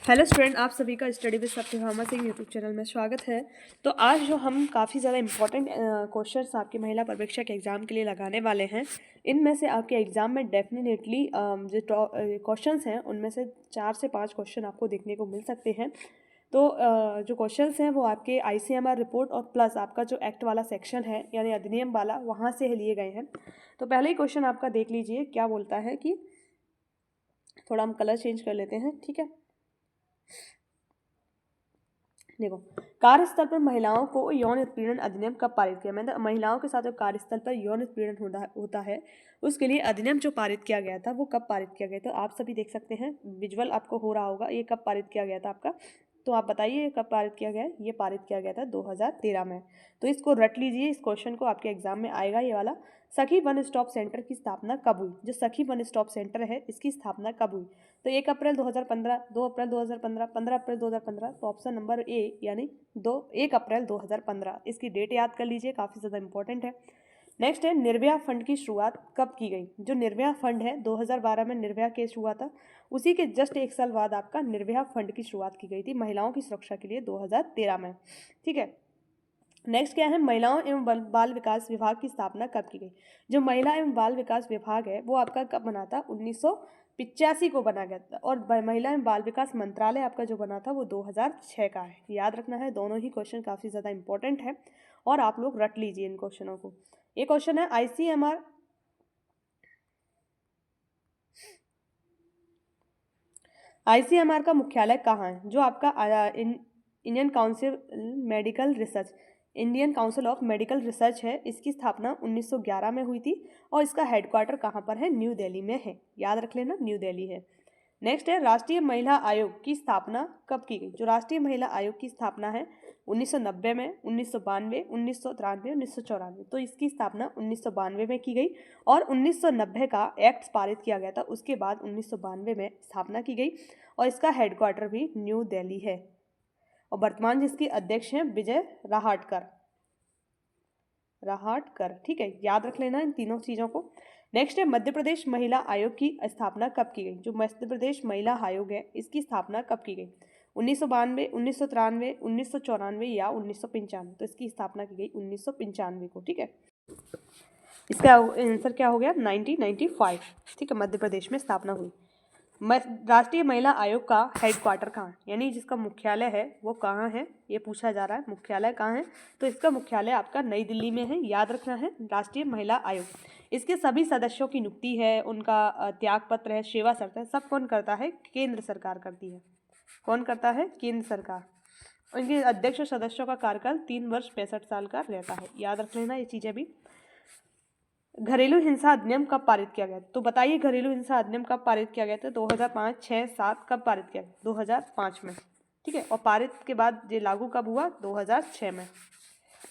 Hello student, आप सभी का study with Satyabhama Singh YouTube channel में स्वागत है। तो आज जो हम काफ़ी ज़्यादा इंपॉर्टेंट क्वेश्चंस आपके महिला परीक्षा के एग्ज़ाम के लिए लगाने वाले हैं, इनमें से आपके एग्ज़ाम में डेफिनेटली जो क्वेश्चंस हैं उनमें से 4 से 5 क्वेश्चन आपको देखने को मिल सकते हैं। तो जो क्वेश्चंस हैं वो आपके ICMR रिपोर्ट और प्लस आपका जो एक्ट वाला सेक्शन है यानी अधिनियम वाला, वहाँ से लिए गए हैं। तो पहले ही क्वेश्चन आपका देख लीजिए, क्या बोलता है कि थोड़ा हम कलर चेंज कर लेते हैं, ठीक है। देखो, कार्यस्थल पर महिलाओं को यौन उत्पीड़न अधिनियम कब पारित किया? मतलब महिलाओं के साथ जो कार्यस्थल पर यौन उत्पीड़न होता है उसके लिए अधिनियम जो पारित किया गया था वो कब पारित किया गया? तो आप सभी देख सकते हैं, विजुअल आपको हो रहा होगा, ये कब पारित किया गया था आपका। तो आप बताइए कब पारित किया गया है? ये पारित किया गया था 2013 में। तो इसको रट लीजिए, इस क्वेश्चन को आपके एग्जाम में आएगा ये वाला। सखी वन स्टॉप सेंटर की स्थापना कब हुई? जो सखी वन स्टॉप सेंटर है इसकी स्थापना कब हुई? तो 1 अप्रैल 2015, 2 अप्रैल 2015, 15 अप्रैल 2015। तो ऑप्शन नंबर ए यानी 1 अप्रैल 2015 इसकी डेट याद कर लीजिए, काफ़ी ज़्यादा इंपॉर्टेंट है। नेक्स्ट है, निर्भया फंड की शुरुआत कब की गई? जो निर्भया फंड है 2012 में निर्भया केस हुआ था, उसी के जस्ट 1 साल बाद आपका निर्भया फंड की शुरुआत की गई थी महिलाओं की सुरक्षा के लिए 2013 में, ठीक है। नेक्स्ट क्या है, महिलाओं एवं बाल विकास विभाग की स्थापना कब की गई? जो महिला एवं बाल विकास विभाग है वो आपका कब बना था? 1985 को बना गया था। और महिला एवं बाल विकास मंत्रालय आपका जो बना था वो 2006 का है। याद रखना है, दोनों ही क्वेश्चन काफ़ी ज़्यादा इंपॉर्टेंट है और आप लोग रट लीजिए इन क्वेश्चनों को। ये क्वेश्चन है, ICMR का मुख्यालय कहाँ है? जो आपका Indian council medical research Indian council of medical research है, इसकी स्थापना 1911 में हुई थी और इसका हेडक्वार्टर कहाँ पर है? न्यू दिल्ली में है। याद रख लेना, न्यू दिल्ली है। नेक्स्ट है, राष्ट्रीय महिला आयोग की स्थापना कब की गई? जो राष्ट्रीय महिला आयोग की स्थापना है 1990 में, 1992, 1993, 1994। तो इसकी स्थापना 1992 में की गई और 1990 का एक्ट पारित किया गया था, उसके बाद 1992 में स्थापना की गई और इसका हेडक्वार्टर भी न्यू दिल्ली है। और वर्तमान जिसके अध्यक्ष हैं विजय राहटकर, ठीक है। याद रख लेना इन तीनों चीज़ों को। नेक्स्ट है, मध्य प्रदेश महिला आयोग की स्थापना कब की गई? जो मध्य प्रदेश महिला आयोग है इसकी स्थापना कब की गई? 1992, 1993, 1994 या 1995। तो इसकी स्थापना की गई 1995 को, ठीक है। इसका आंसर क्या हो गया? 1995, ठीक है। मध्य प्रदेश में स्थापना हुई। राष्ट्रीय महिला आयोग का हेडक्वार्टर कहाँ है, यानी जिसका मुख्यालय है वो कहाँ है, ये पूछा जा रहा है। मुख्यालय कहाँ है? तो इसका मुख्यालय आपका नई दिल्ली में है। याद रखना है, राष्ट्रीय महिला आयोग। इसके सभी सदस्यों की नियुक्ति है, उनका त्याग पत्र है, सेवा शर्त है, सब कौन करता है? केंद्र सरकार करती है। कौन करता है? केंद्र सरकार। उनके अध्यक्ष और सदस्यों का कार्यकाल 3 वर्ष 65 साल का रहता है। याद रख लेना ये चीज़ें भी। घरेलू हिंसा अधिनियम कब पारित किया गया? तो बताइए घरेलू हिंसा अधिनियम कब पारित किया गया था? 2005, 6, 7 कब पारित किया गया? 2005 में, ठीक है। और पारित के बाद ये लागू कब हुआ? 2006 में,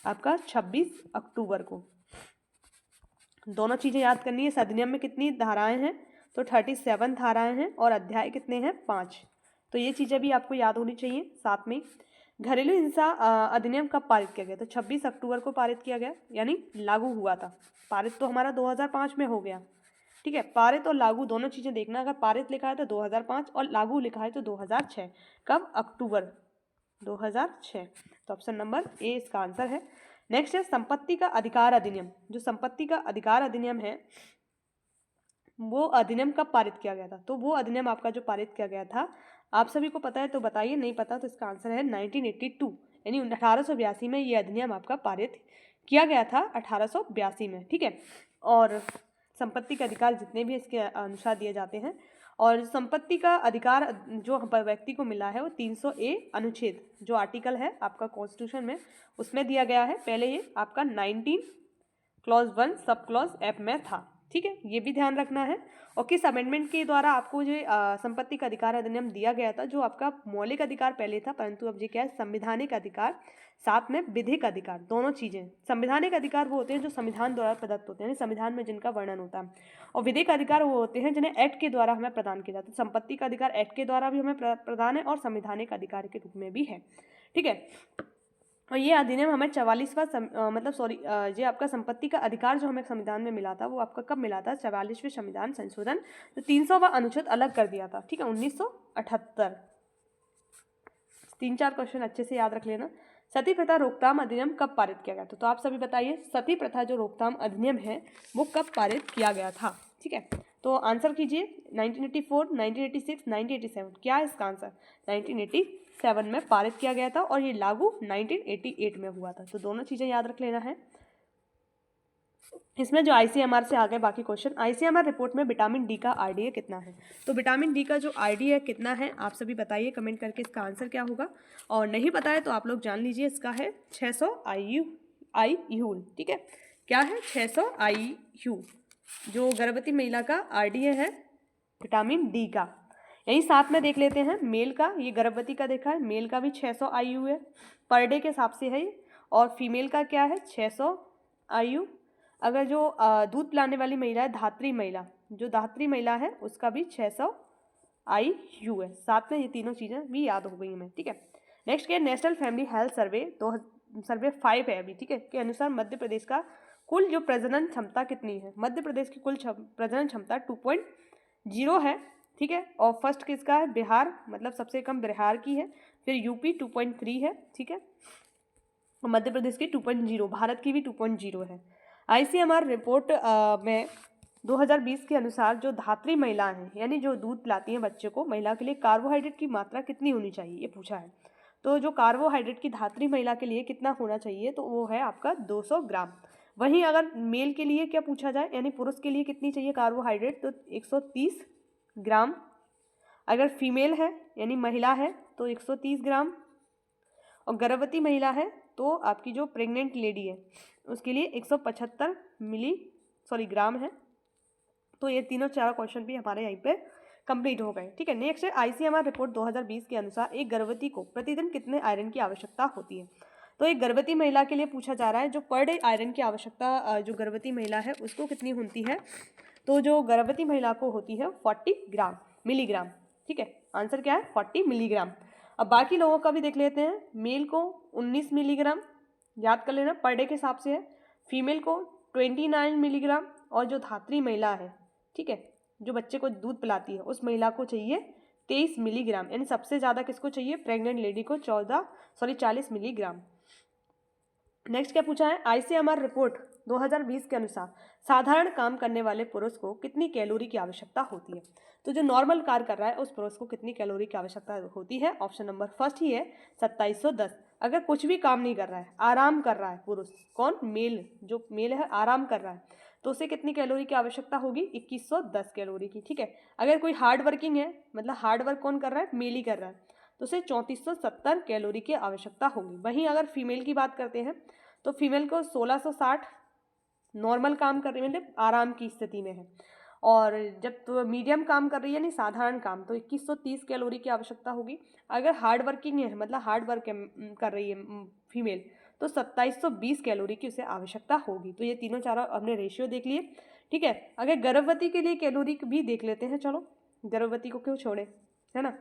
आपका 26 अक्टूबर को। दोनों चीज़ें याद करनी है। इस अधिनियम में कितनी धाराएं हैं? तो 37 धाराएं हैं और अध्याय कितने हैं? 5। तो ये चीज़ें भी आपको याद होनी चाहिए साथ में। घरेलू हिंसा अधिनियम कब पारित किया गया? तो 26 अक्टूबर को पारित किया गया, यानी लागू हुआ था। पारित तो हमारा 2005 में हो गया, ठीक है। पारित और लागू दोनों चीज़ें देखना। अगर पारित लिखा है तो 2005 और लागू लिखा है तो 2006। कब? अक्टूबर 2006। तो ऑप्शन नंबर ए इसका आंसर है। नेक्स्ट है, संपत्ति का अधिकार अधिनियम। जो संपत्ति का अधिकार अधिनियम है वो अधिनियम कब पारित किया गया था? तो वो अधिनियम आपका जो पारित किया गया था, आप सभी को पता है तो बताइए, नहीं पता तो इसका आंसर है 1982, यानी 1882 में ये अधिनियम आपका पारित किया गया था, 1882 में, ठीक है। और संपत्ति के अधिकार जितने भी इसके अनुसार दिए जाते हैं, और संपत्ति का अधिकार जो व्यक्ति को मिला है वो 300A अनुच्छेद जो आर्टिकल है आपका कॉन्स्टिट्यूशन में, उसमें दिया गया है। पहले ये आपका 19 क्लॉज 1 सब क्लॉज एफ में था, ठीक है। ये भी ध्यान रखना है। और किस अमेंडमेंट के द्वारा आपको जो संपत्ति का अधिकार अधिनियम दिया गया था? जो आपका मौलिक अधिकार पहले था, परंतु अब ये क्या है? संवैधानिक अधिकार, साथ में विधिक अधिकार, दोनों चीज़ें। संवैधानिक अधिकार वो होते हैं जो संविधान द्वारा प्रदत्त होते हैं, संविधान में जिनका वर्णन होता है। और विधिक अधिकार वो होते हैं जिन्हें एक्ट के द्वारा हमें प्रदान किया जाता है। संपत्ति का अधिकार एक्ट के द्वारा भी हमें प्रदान है और संवैधानिक अधिकार के रूप में भी है, ठीक है। और ये अधिनियम हमें 44वां ये आपका संपत्ति का अधिकार जो हमें संविधान में मिला था वो आपका कब मिला था? 44वें संविधान संशोधन, तो 300वां अनुच्छेद अलग कर दिया था, ठीक है, 1978। 3-4 क्वेश्चन अच्छे से याद रख लेना। सती प्रथा रोकथाम अधिनियम कब पारित किया गया था? तो आप सभी बताइए सती प्रथा जो रोकथाम अधिनियम है वो कब पारित किया गया था? ठीक है, तो आंसर कीजिए 1984, 1986, 1987। क्या है इसका आंसर? 1987 में पारित किया गया था और ये लागू 1988 में हुआ था। तो दोनों चीज़ें याद रख लेना है। इसमें जो आईसीएमआर से आ गए बाकी क्वेश्चन। आईसीएमआर रिपोर्ट में विटामिन डी का आरडीए कितना है? तो विटामिन डी का जो आरडीए कितना है आप सभी बताइए कमेंट करके, इसका आंसर क्या होगा। और नहीं पता है तो आप लोग जान लीजिए, इसका है 600 IU। ठीक है, क्या है? 600 IU जो गर्भवती महिला का आरडीए है विटामिन डी का। यही साथ में देख लेते हैं मेल का, ये गर्भवती का देखा है, मेल का भी 600 IU है पर डे के हिसाब से है ये। और फीमेल का क्या है? 600 IU। अगर जो दूध पिलाने वाली महिला है, धात्री महिला, जो धात्री महिला है उसका भी 600 IU है। साथ में ये तीनों चीज़ें भी याद हो गई हमें। ठीक है, नेक्स्ट क्या है? नेशनल फैमिली हेल्थ सर्वे सर्वे 5 है अभी। ठीक है, के अनुसार मध्य प्रदेश का कुल जो प्रजनन क्षमता कितनी है? मध्य प्रदेश की कुल प्रजनन क्षमता 2.0 है। ठीक है, और फर्स्ट किसका है? बिहार, मतलब सबसे कम बिहार की है। फिर यूपी 2.3 है। ठीक है, मध्य प्रदेश की 2.0, भारत की भी 2.0 है। आईसीएमआर रिपोर्ट में 2020 के अनुसार जो धात्री महिलाएं हैं, यानी जो दूध पिलाती हैं बच्चे को, महिला के लिए कार्बोहाइड्रेट की मात्रा कितनी होनी चाहिए, ये पूछा है। तो जो कार्बोहाइड्रेट की धात्री महिला के लिए कितना होना चाहिए, तो वो है आपका 200 ग्राम। वहीं अगर मेल के लिए क्या पूछा जाए, यानी पुरुष के लिए कितनी चाहिए कार्बोहाइड्रेट, तो 130 ग्राम। अगर फीमेल है यानी महिला है तो 130 ग्राम। और गर्भवती महिला है तो आपकी जो प्रेग्नेंट लेडी है उसके लिए 175 ग्राम है। तो ये तीनों चार क्वेश्चन भी हमारे यहीं पे कंप्लीट हो गए। ठीक है, नेक्स्ट है आईसीएमआर रिपोर्ट 2020 के अनुसार एक गर्भवती को प्रतिदिन कितने आयरन की आवश्यकता होती है? तो एक गर्भवती महिला के लिए पूछा जा रहा है जो पर डे आयरन की आवश्यकता जो गर्भवती महिला है उसको कितनी होती है? तो जो गर्भवती महिला को होती है 40 मिलीग्राम। ठीक है, आंसर क्या है? 40 मिलीग्राम। अब बाकी लोगों का भी देख लेते हैं। मेल को 19 मिलीग्राम, याद कर लेना पर डे के हिसाब से है। फीमेल को 29 मिलीग्राम। और जो धात्री महिला है, ठीक है, जो बच्चे को दूध पिलाती है, उस महिला को चाहिए 23 मिलीग्राम। यानी सबसे ज़्यादा किसको चाहिए? प्रेग्नेंट लेडी को 40 मिलीग्राम। नेक्स्ट क्या पूछा है? आईसीएमआर रिपोर्ट 2020 के अनुसार साधारण काम करने वाले पुरुष को कितनी कैलोरी की आवश्यकता होती है? तो जो नॉर्मल कार्य कर रहा है उस पुरुष को कितनी कैलोरी की आवश्यकता होती है? ऑप्शन नंबर फर्स्ट ही है 2710। अगर कुछ भी काम नहीं कर रहा है, आराम कर रहा है पुरुष, कौन? मेल, जो मेल है आराम कर रहा है, तो उसे कितनी कैलोरी की आवश्यकता होगी? 2110 कैलोरी की। ठीक है, अगर कोई हार्ड वर्किंग है, मतलब हार्ड वर्क कौन कर रहा है? मेल ही कर रहा है, तो उसे 3470 कैलोरी की आवश्यकता होगी। वहीं अगर फीमेल की बात करते हैं तो फीमेल को 1660 नॉर्मल काम कर रही है, मतलब आराम की स्थिति में है। और जब तो मीडियम काम कर रही है, यानी साधारण काम, तो 2130 कैलोरी की आवश्यकता होगी। अगर हार्ड वर्किंग है, मतलब हार्ड वर्क कर रही है फीमेल, तो 2720 कैलोरी की उसे आवश्यकता होगी। तो ये तीनों चारों हमने रेशियो देख लिए। ठीक है, अगर गर्भवती के लिए कैलोरी भी देख लेते हैं, चलो गर्भवती को क्यों छोड़े, है ना।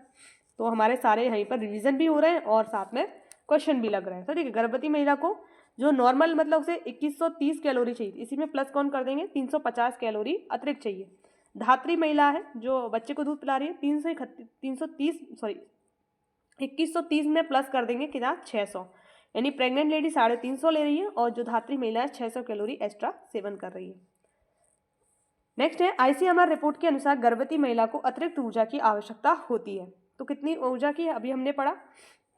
तो हमारे सारे यहीं पर रिवीजन भी हो रहे हैं और साथ में क्वेश्चन भी लग रहे हैं। तो ठीक है, गर्भवती महिला को जो नॉर्मल मतलब उसे 2130 कैलोरी चाहिए, इसी में प्लस कौन कर देंगे? 350 कैलोरी अतिरिक्त चाहिए। धात्री महिला है जो बच्चे को दूध पिला रही है, 2130 में प्लस कर देंगे कितना? 600। यानी प्रेग्नेंट लेडी 350 ले रही है और जो धात्री महिला है 600 कैलोरी एक्स्ट्रा सेवन कर रही है। नेक्स्ट है आईसीएमआर रिपोर्ट के अनुसार गर्भवती महिला को अतिरिक्त ऊर्जा की आवश्यकता होती है। तो कितनी ऊर्जा की है? अभी हमने पढ़ा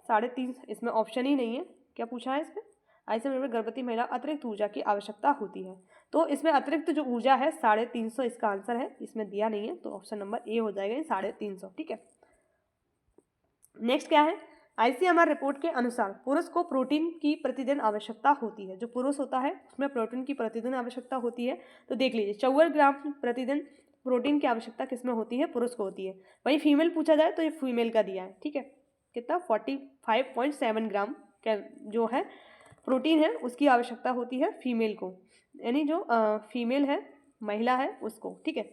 350, इसमें ऑप्शन ही नहीं है। क्या पूछा है इसमें? आईसीएमआर में गर्भवती महिला अतिरिक्त ऊर्जा की आवश्यकता होती है, तो इसमें अतिरिक्त जो ऊर्जा है 350 इसका आंसर है, इसमें दिया नहीं है, तो ऑप्शन नंबर ए हो जाएगा 350। ठीक है, नेक्स्ट क्या है? आईसीएमआर रिपोर्ट के अनुसार पुरुष को प्रोटीन की प्रतिदिन आवश्यकता होती है। जो पुरुष होता है उसमें प्रोटीन की प्रतिदिन आवश्यकता होती है। तो देख लीजिए 54 ग्राम प्रतिदिन प्रोटीन की आवश्यकता किसमें होती है? पुरुष को होती है। वहीं फीमेल पूछा जाए तो ये फीमेल का दिया है। ठीक है, कितना? 45.7 ग्राम जो है प्रोटीन है उसकी आवश्यकता होती है फीमेल को, यानी जो फीमेल है, महिला है उसको। ठीक है,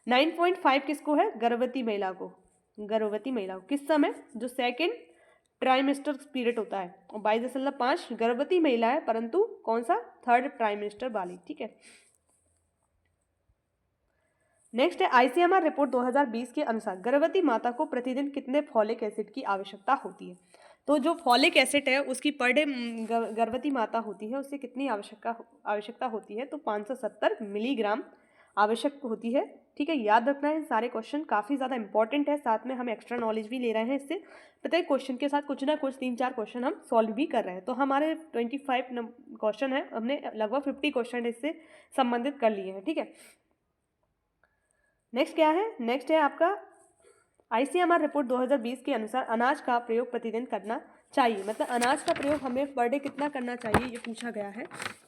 9.5 किसको है? गर्भवती महिला को। गर्भवती महिला को किस समय? जो सेकेंड ट्राइमेस्टर पीरियड होता है। और 22.5 गर्भवती महिला है, परंतु कौन सा? थर्ड ट्राइमेस्टर वाली। ठीक है, नेक्स्ट है आईसीएमआर रिपोर्ट 2020 के अनुसार गर्भवती माता को प्रतिदिन कितने फॉलिक एसिड की आवश्यकता होती है? तो जो फॉलिक एसिड है उसकी पर डे गर्भवती माता होती है उससे कितनी आवश्यकता होती है, तो 570 मिलीग्राम आवश्यक होती है। ठीक है, याद रखना है, सारे क्वेश्चन काफ़ी ज़्यादा इंपॉर्टेंट है, साथ में हम एक्स्ट्रा नॉलेज भी ले रहे हैं इससे। प्रत्येक क्वेश्चन के साथ कुछ ना कुछ 3-4 क्वेश्चन हम सॉल्व भी कर रहे हैं। तो हमारे 25 क्वेश्चन है, हमने लगभग 50 क्वेश्चन इससे संबंधित कर लिए हैं। ठीक है, नेक्स्ट क्या है, नेक्स्ट है आपका ICMR रिपोर्ट 2020 के अनुसार अनाज का प्रयोग प्रतिदिन करना चाहिए, मतलब अनाज का प्रयोग हमें पर डे कितना करना चाहिए ये पूछा गया है।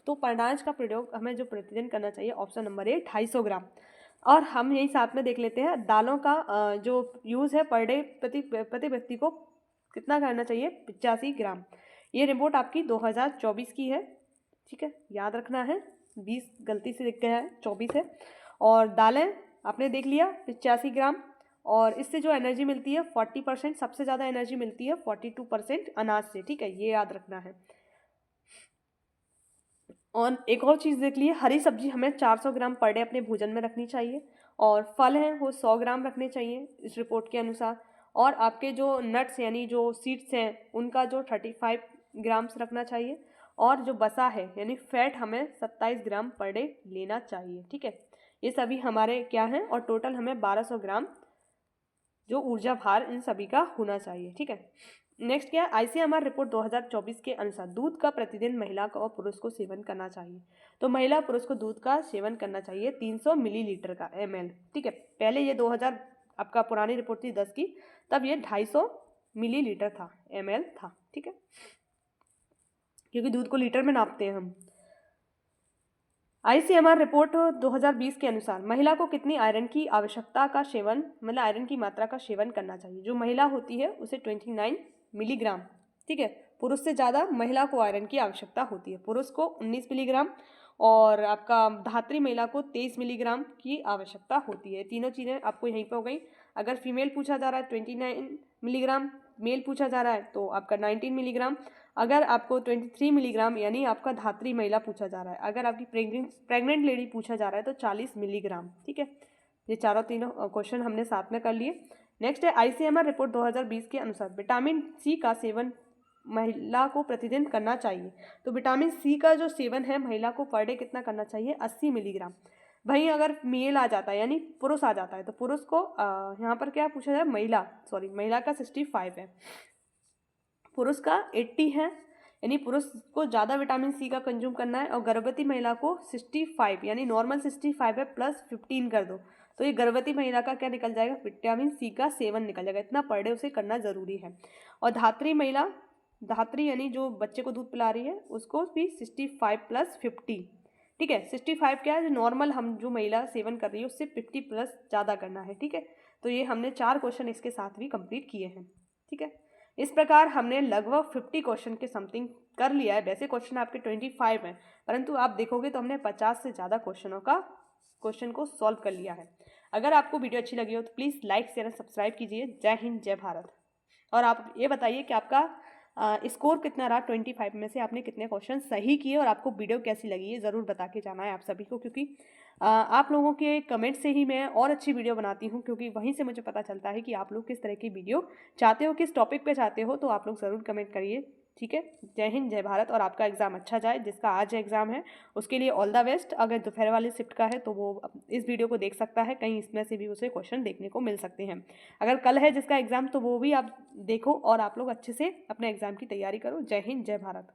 तो अनाज का प्रयोग हमें जो प्रतिदिन करना चाहिए, ऑप्शन नंबर ए 250 ग्राम। और हम यही साथ में देख लेते हैं दालों का जो यूज़ है पर डे प्रति व्यक्ति को कितना करना चाहिए, 85 ग्राम। ये रिपोर्ट आपकी 2024 की है। ठीक है, याद रखना है, 20 गलती से लिख गया है, 24 है। और दालें आपने देख लिया 85 ग्राम, और इससे जो एनर्जी मिलती है 40%, सबसे ज़्यादा एनर्जी मिलती है 42% अनाज से। ठीक है, ये याद रखना है। और एक और चीज़ देख लिए, हरी सब्जी हमें 400 ग्राम पर डे अपने भोजन में रखनी चाहिए, और फल हैं वो 100 ग्राम रखने चाहिए इस रिपोर्ट के अनुसार। और आपके जो नट्स यानी जो सीड्स हैं उनका जो 35 ग्राम्स रखना चाहिए, और जो बसा है यानी फैट हमें 27 ग्राम पर डे लेना चाहिए। ठीक है, ये सभी हमारे क्या हैं, और टोटल हमें 1200 ग्राम जो ऊर्जा भार इन सभी का होना चाहिए। ठीक है, नेक्स्ट क्या है, ICMR रिपोर्ट 2024 के अनुसार दूध का प्रतिदिन महिला को और पुरुष को सेवन करना चाहिए। तो महिला पुरुष को दूध का सेवन करना चाहिए 300 मिलीलीटर का ml। ठीक है, पहले ये 2000 आपका पुरानी रिपोर्ट थी 10 की, तब ये 250 मिलीलीटर था, ml था। ठीक है, क्योंकि दूध को लीटर में नापते हैं हम। ICMR रिपोर्ट 2020 के अनुसार महिला को कितनी आयरन की आवश्यकता का सेवन, मतलब आयरन की मात्रा का सेवन करना चाहिए। जो महिला होती है उसे 29 मिलीग्राम। ठीक है, पुरुष से ज़्यादा महिला को आयरन की आवश्यकता होती है, पुरुष को 19 मिलीग्राम और आपका धात्री महिला को 23 मिलीग्राम की आवश्यकता होती है। तीनों चीज़ें आपको यहीं पर हो गई। अगर फीमेल पूछा जा रहा है 29 मिलीग्राम, मेल पूछा जा रहा है तो आपका 19 मिलीग्राम, अगर आपको 23 मिलीग्राम यानी आपका धात्री महिला पूछा जा रहा है, अगर आपकी प्रेग्नेंट लेडी पूछा जा रहा है तो 40 मिलीग्राम। ठीक है, ये तीनों क्वेश्चन हमने साथ में कर लिए। नेक्स्ट है ICMR रिपोर्ट 2020 के अनुसार विटामिन सी का सेवन महिला को प्रतिदिन करना चाहिए। तो विटामिन सी का जो सेवन है महिला को पर डे कितना करना चाहिए, 80 मिलीग्राम। वहीं अगर मेल आ जाता है यानी पुरुष आ जाता है तो पुरुष को यहाँ पर क्या पूछा जाए, महिला का 65 है, पुरुष का 80 है, यानी पुरुष को ज़्यादा विटामिन सी का कंज्यूम करना है। और गर्भवती महिला को 65 यानी नॉर्मल 65 है प्लस 15 कर दो तो ये गर्भवती महिला का क्या निकल जाएगा, विटामिन सी का सेवन निकल जाएगा। इतना पर डे उसे करना ज़रूरी है। और धात्री यानी जो बच्चे को दूध पिला रही है उसको भी 65 प्लस 50। ठीक है, 65 क्या है, जो नॉर्मल हम जो महिला सेवन कर रही है उससे 50 प्लस ज़्यादा करना है। ठीक है, तो ये हमने 4 क्वेश्चन इसके साथ भी कंप्लीट किए हैं। ठीक है, इस प्रकार हमने लगभग 50 क्वेश्चन के समथिंग कर लिया है। वैसे क्वेश्चन आपके 25 हैं, परंतु आप देखोगे तो हमने 50 से ज़्यादा क्वेश्चन को सॉल्व कर लिया है। अगर आपको वीडियो अच्छी लगी हो तो please like share and subscribe कीजिए। जय हिंद, जय भारत। और आप ये बताइए कि आपका स्कोर कितना रहा, 25 में से आपने कितने क्वेश्चन सही किए, और आपको वीडियो कैसी लगी ये ज़रूर बता के जाना है आप सभी को, क्योंकि आप लोगों के कमेंट से ही मैं और अच्छी वीडियो बनाती हूँ, क्योंकि वहीं से मुझे पता चलता है कि आप लोग किस तरह की वीडियो चाहते हो, किस टॉपिक पे चाहते हो। तो आप लोग ज़रूर कमेंट करिए। ठीक है, जय हिंद, जय भारत। और आपका एग्ज़ाम अच्छा जाए, जिसका आज एग्ज़ाम है उसके लिए ऑल द बेस्ट। अगर दोपहर वाली शिफ्ट का है तो वो इस वीडियो को देख सकता है, कहीं इसमें से भी उसे क्वेश्चन देखने को मिल सकते हैं। अगर कल है जिसका एग्ज़ाम तो वो भी आप देखो, और आप लोग अच्छे से अपने एग्ज़ाम की तैयारी करो। जय हिंद, जय भारत।